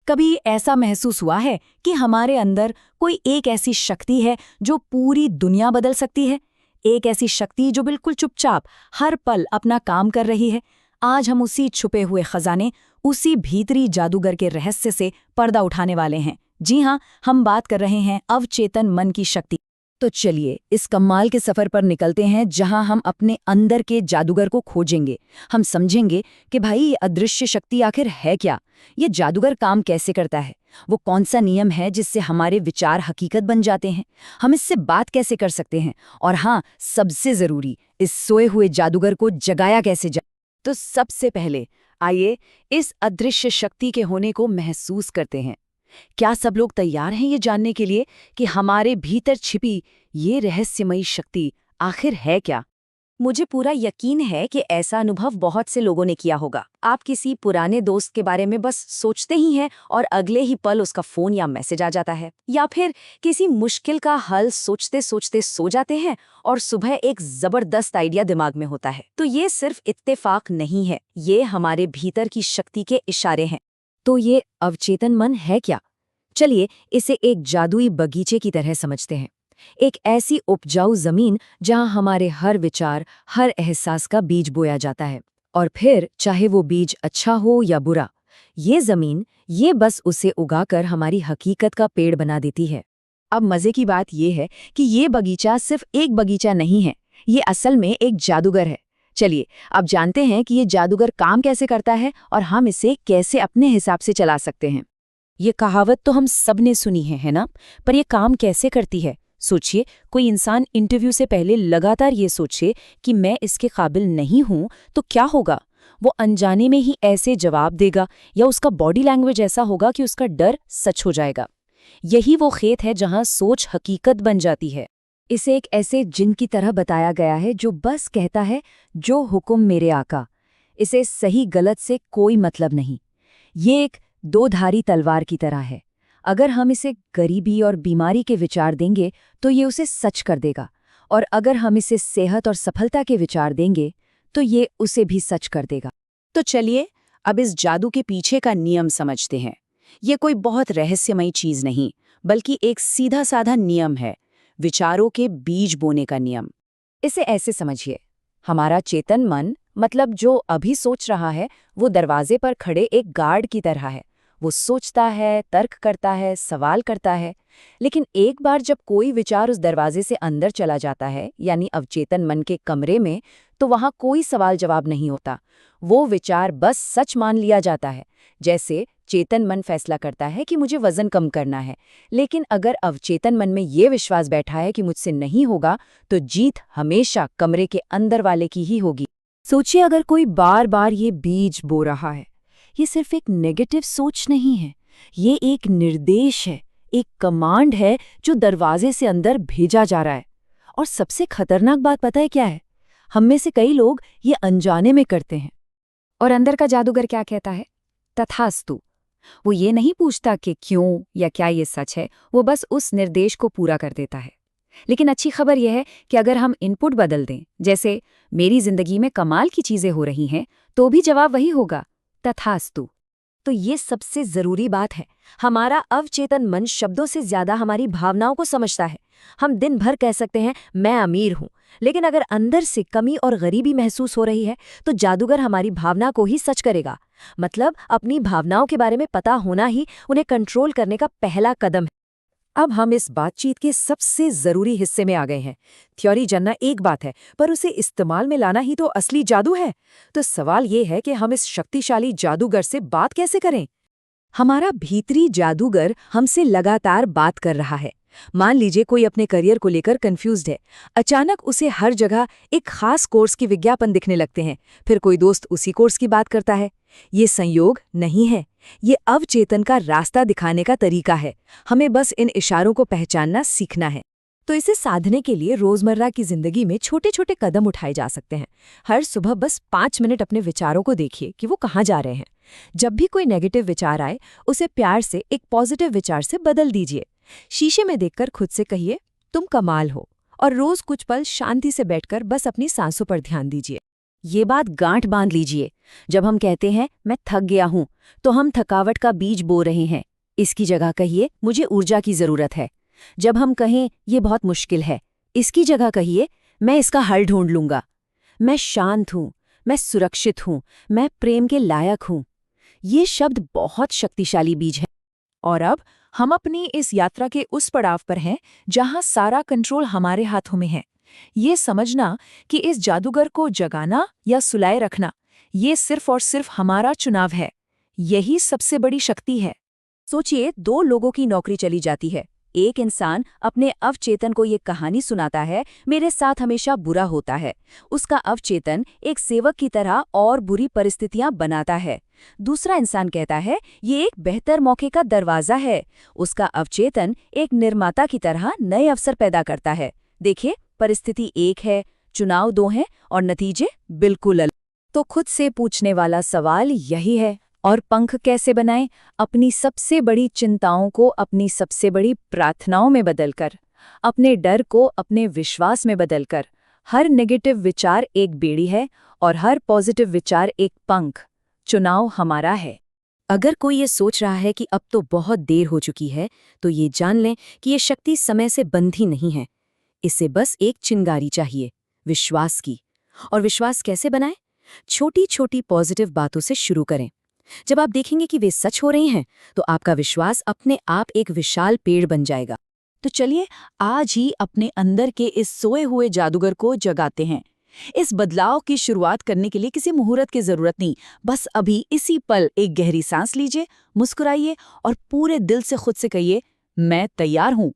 कभी ऐसा महसूस हुआ है कि हमारे अंदर कोई एक ऐसी शक्ति है जो पूरी दुनिया बदल सकती है? एक ऐसी शक्ति जो बिल्कुल चुपचाप हर पल अपना काम कर रही है। आज हम उसी छुपे हुए खजाने, उसी भीतरी जादूगर के रहस्य से पर्दा उठाने वाले हैं। जी हाँ, हम बात कर रहे हैं अवचेतन मन की शक्ति। तो चलिए इस कमाल के सफर पर निकलते हैं, जहां हम अपने अंदर के जादूगर को खोजेंगे। हम समझेंगे कि भाई ये अदृश्य शक्ति आखिर है क्या, ये जादूगर काम कैसे करता है, वो कौन सा नियम है जिससे हमारे विचार हकीकत बन जाते हैं, हम इससे बात कैसे कर सकते हैं, और हाँ, सबसे जरूरी, इस सोए हुए जादूगर को जगाया कैसे जाए। तो सबसे पहले आइए इस अदृश्य शक्ति के होने को महसूस करते हैं। क्या सब लोग तैयार हैं ये जानने के लिए कि हमारे भीतर छिपी ये रहस्यमयी शक्ति आखिर है क्या? मुझे पूरा यकीन है कि ऐसा अनुभव बहुत से लोगों ने किया होगा। आप किसी पुराने दोस्त के बारे में बस सोचते ही हैं और अगले ही पल उसका फोन या मैसेज आ जाता है, या फिर किसी मुश्किल का हल सोचते सोचते सो जाते हैं और सुबह एक जबरदस्त आइडिया दिमाग में होता है। तो ये सिर्फ इत्तेफाक नहीं है, ये हमारे भीतर की शक्ति के इशारे हैं। तो ये अवचेतन मन है क्या? चलिए इसे एक जादुई बगीचे की तरह समझते हैं। एक ऐसी उपजाऊ जमीन जहां हमारे हर विचार, हर एहसास का बीज बोया जाता है, और फिर चाहे वो बीज अच्छा हो या बुरा, ये जमीन ये बस उसे उगाकर हमारी हकीकत का पेड़ बना देती है। अब मजे की बात ये है कि ये बगीचा सिर्फ एक बगीचा नहीं है, ये असल में एक जादूगर है। चलिए अब जानते हैं कि ये जादूगर काम कैसे करता है और हम इसे कैसे अपने हिसाब से चला सकते हैं। ये कहावत तो हम सब ने सुनी है ना? पर ये काम कैसे करती है? सोचिए, कोई इंसान इंटरव्यू से पहले लगातार ये सोचे कि मैं इसके काबिल नहीं हूं, तो क्या होगा? वो अनजाने में ही ऐसे जवाब देगा, या उसका बॉडी लैंग्वेज ऐसा होगा कि उसका डर सच हो जाएगा। यही वो खेत है जहां सोच हकीकत बन जाती है। इसे एक ऐसे जिन की तरह बताया गया है जो बस कहता है, जो हुक्म मेरे आका। इसे सही गलत से कोई मतलब नहीं। ये एक दो-धारी तलवार की तरह है। अगर हम इसे गरीबी और बीमारी के विचार देंगे तो ये उसे सच कर देगा, और अगर हम इसे सेहत और सफलता के विचार देंगे तो ये उसे भी सच कर देगा। तो चलिए अब इस जादू के पीछे का नियम समझते हैं। ये कोई बहुत रहस्यमयी चीज नहीं, बल्कि एक सीधा साधा नियम है, विचारों के बीज बोने का नियम। इसे ऐसे समझिए, हमारा चेतन मन, मतलब जो अभी सोच रहा है, वो दरवाजे पर खड़े एक गार्ड की तरह है। वो सोचता है, तर्क करता है, सवाल करता है, लेकिन एक बार जब कोई विचार उस दरवाजे से अंदर चला जाता है, यानी अवचेतन मन के कमरे में, तो वहां कोई सवाल जवाब नहीं होता। वो विचार बस सच मान लिया जाता है। जैसे चेतन मन फैसला करता है कि मुझे वजन कम करना है, लेकिन अगर अवचेतन मन में ये विश्वास बैठा है कि मुझसे नहीं होगा, तो जीत हमेशा कमरे के अंदर वाले की ही होगी। सोचिए, अगर कोई बार बार ये बीज बो रहा है, ये सिर्फ एक नेगेटिव सोच नहीं है, ये एक निर्देश है, एक कमांड है जो दरवाजे से अंदर भेजा जा रहा है। और सबसे खतरनाक बात पता है क्या है? हम में से कई लोग ये अनजाने में करते हैं। और अंदर का जादूगर क्या कहता है? तथास्तु। वो ये नहीं पूछता कि क्यों या क्या ये सच है, वो बस उस निर्देश को पूरा कर देता है। लेकिन अच्छी खबर यह है कि अगर हम इनपुट बदल दें, जैसे मेरी जिंदगी में कमाल की चीजें हो रही हैं, तो भी जवाब वही होगा, तथास्तु। तो ये सबसे जरूरी बात है, हमारा अवचेतन मन शब्दों से ज्यादा हमारी भावनाओं को समझता है। हम दिन भर कह सकते हैं मैं अमीर हूं, लेकिन अगर अंदर से कमी और गरीबी महसूस हो रही है, तो जादूगर हमारी भावना को ही सच करेगा। मतलब अपनी भावनाओं के बारे में पता होना ही उन्हें कंट्रोल करने का पहला कदम है। अब हम इस बातचीत के सबसे जरूरी हिस्से में आ गए हैं। थ्योरी जानना एक बात है, पर उसे इस्तेमाल में लाना ही तो असली जादू है। तो सवाल ये है कि हम इस शक्तिशाली जादूगर से बात कैसे करें? हमारा भीतरी जादूगर हमसे लगातार बात कर रहा है। मान लीजिए कोई अपने करियर को लेकर कंफ्यूज्ड है। अचानक उसे हर जगह एक खास कोर्स की विज्ञापन दिखने लगते हैं, फिर कोई दोस्त उसी कोर्स की बात करता है। ये संयोग नहीं है, ये अवचेतन का रास्ता दिखाने का तरीका है। हमें बस इन इशारों को पहचानना सीखना है। तो इसे साधने के लिए रोजमर्रा की जिंदगी में छोटे छोटे कदम उठाए जा सकते हैं। हर सुबह बस 5 मिनट अपने विचारों को देखिए कि वो कहाँ जा रहे हैं। जब भी कोई नेगेटिव विचार आए, उसे प्यार से एक पॉजिटिव विचार से बदल दीजिए। शीशे में देखकर खुद से कहिए, तुम कमाल हो। और रोज कुछ पल शांति से बैठकर बस अपनी सांसों पर ध्यान दीजिए। ये बात गांठ बांध लीजिए। जब हम कहते हैं मैं थक गया हूं, तो हम थकावट का बीज बो रहे हैं। इसकी जगह कहिए मुझे ऊर्जा की जरूरत है। जब हम कहें ये बहुत मुश्किल है, इसकी जगह कहिए मैं इसका हल ढूंढ लूंगा। मैं शांत हूं, मैं सुरक्षित हूं, मैं प्रेम के लायक हूं। ये शब्द बहुत शक्तिशाली बीज है। और अब हम अपनी इस यात्रा के उस पड़ाव पर हैं जहां सारा कंट्रोल हमारे हाथों में है। ये समझना कि इस जादूगर को जगाना या सुलाए रखना, ये सिर्फ और सिर्फ हमारा चुनाव है। यही सबसे बड़ी शक्ति है। सोचिए, दो लोगों की नौकरी चली जाती है। एक इंसान अपने अवचेतन को ये कहानी सुनाता है, मेरे साथ हमेशा बुरा होता है। उसका अवचेतन एक सेवक की तरह और बुरी परिस्थितियां बनाता है। दूसरा इंसान कहता है ये एक बेहतर मौके का दरवाजा है। उसका अवचेतन एक निर्माता की तरह नए अवसर पैदा करता है। देखिए, परिस्थिति एक है, चुनाव दो हैं और नतीजे बिल्कुल अलग। तो खुद से पूछने वाला सवाल यही है, और पंख कैसे बनाएं? अपनी सबसे बड़ी चिंताओं को अपनी सबसे बड़ी प्रार्थनाओं में बदलकर, अपने डर को अपने विश्वास में बदलकर। हर नेगेटिव विचार एक बेड़ी है और हर पॉजिटिव विचार एक पंख। चुनाव हमारा है। अगर कोई ये सोच रहा है कि अब तो बहुत देर हो चुकी है, तो ये जान लें कि ये शक्ति समय से बंधी नहीं है। इसे बस एक चिंगारी चाहिए, विश्वास की। और विश्वास कैसे बनाएं? छोटी छोटी पॉजिटिव बातों से शुरू करें। जब आप देखेंगे कि वे सच हो रही हैं, तो आपका विश्वास अपने आप एक विशाल पेड़ बन जाएगा। तो चलिए आज ही अपने अंदर के इस सोए हुए जादूगर को जगाते हैं। इस बदलाव की शुरुआत करने के लिए किसी मुहूर्त की जरूरत नहीं। बस अभी इसी पल एक गहरी सांस लीजिए, मुस्कुराइए और पूरे दिल से खुद से कहिए, मैं तैयार हूं।